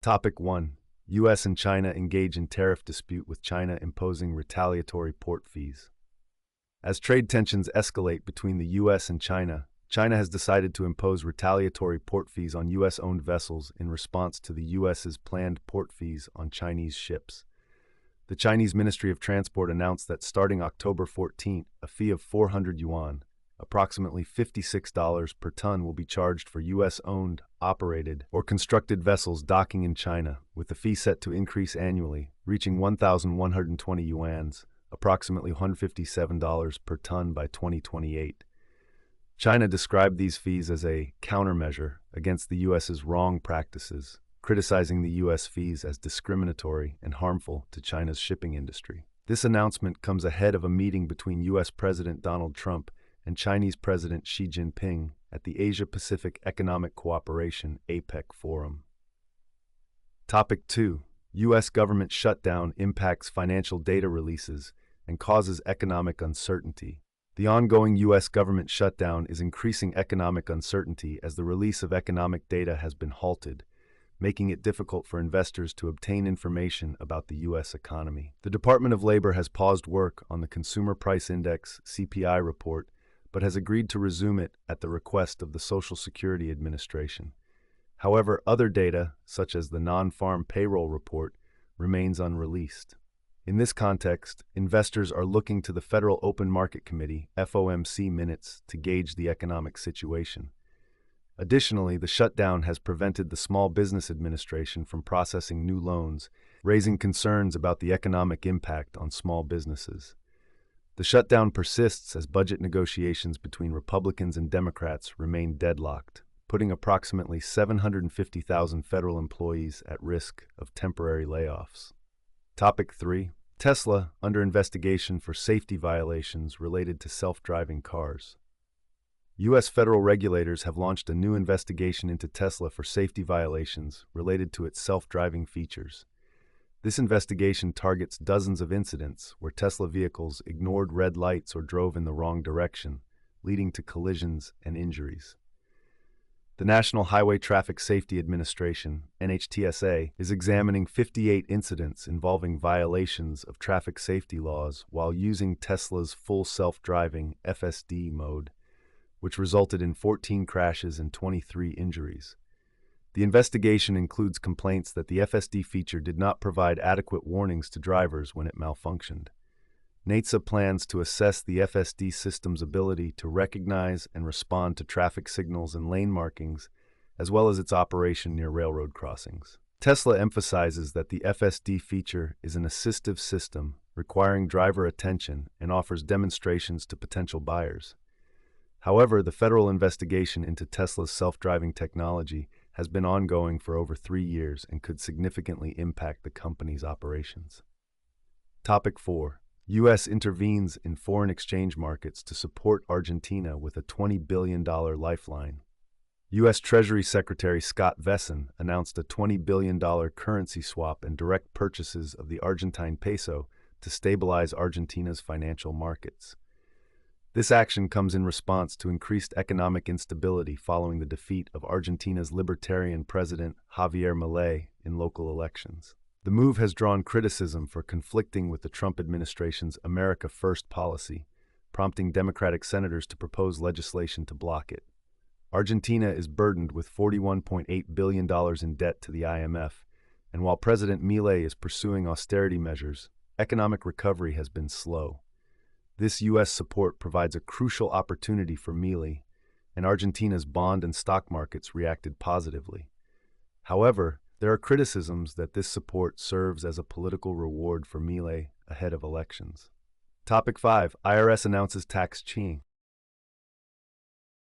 Topic 1. U.S. and China engage in tariff dispute with China imposing retaliatory port fees. As trade tensions escalate between the U.S. and China, China has decided to impose retaliatory port fees on U.S.-owned vessels in response to the U.S.'s planned port fees on Chinese ships. The Chinese Ministry of Transport announced that starting October 14, a fee of 400 yuan, approximately $56 per ton, will be charged for U.S.-owned, operated, or constructed vessels docking in China, with the fee set to increase annually, reaching 1,120 yuans, approximately $157 per ton by 2028. China described these fees as a countermeasure against the U.S.'s wrong practices, criticizing the U.S. fees as discriminatory and harmful to China's shipping industry. This announcement comes ahead of a meeting between U.S. President Donald Trump and Chinese President Xi Jinping at the Asia-Pacific Economic Cooperation (APEC) Forum. Topic 2. U.S. government shutdown impacts financial data releases and causes economic uncertainty. The ongoing U.S. government shutdown is increasing economic uncertainty as the release of economic data has been halted, making it difficult for investors to obtain information about the U.S. economy. The Department of Labor has paused work on the Consumer Price Index (CPI) report, but has agreed to resume it at the request of the Social Security Administration. However, other data, such as the non-farm payroll report, remains unreleased. In this context, investors are looking to the Federal Open Market Committee (FOMC) minutes to gauge the economic situation. Additionally, the shutdown has prevented the Small Business Administration from processing new loans, raising concerns about the economic impact on small businesses. The shutdown persists as budget negotiations between Republicans and Democrats remain deadlocked, putting approximately 750,000 federal employees at risk of temporary layoffs. Topic 3. Tesla under investigation for safety violations related to self-driving cars. U.S. federal regulators have launched a new investigation into Tesla for safety violations related to its self-driving features. This investigation targets dozens of incidents where Tesla vehicles ignored red lights or drove in the wrong direction, leading to collisions and injuries. The National Highway Traffic Safety Administration, NHTSA, is examining 58 incidents involving violations of traffic safety laws while using Tesla's full self-driving FSD mode, which resulted in 14 crashes and 23 injuries. The investigation includes complaints that the FSD feature did not provide adequate warnings to drivers when it malfunctioned. NHTSA plans to assess the FSD system's ability to recognize and respond to traffic signals and lane markings, as well as its operation near railroad crossings. Tesla emphasizes that the FSD feature is an assistive system requiring driver attention and offers demonstrations to potential buyers. However, the federal investigation into Tesla's self-driving technology has been ongoing for over 3 years and could significantly impact the company's operations. Topic 4. U.S. intervenes in foreign exchange markets to support Argentina with a $20 billion lifeline. U.S. Treasury Secretary Scott Bessent announced a $20 billion currency swap and direct purchases of the Argentine peso to stabilize Argentina's financial markets. This action comes in response to increased economic instability following the defeat of Argentina's libertarian president Javier Milei in local elections. The move has drawn criticism for conflicting with the Trump administration's America First policy, prompting Democratic senators to propose legislation to block it. Argentina is burdened with $41.8 billion in debt to the IMF, and while President Milei is pursuing austerity measures, economic recovery has been slow. This U.S. support provides a crucial opportunity for Milei, and Argentina's bond and stock markets reacted positively. However, there are criticisms that this support serves as a political reward for Milei ahead of elections. Topic 5. IRS announces tax cheating.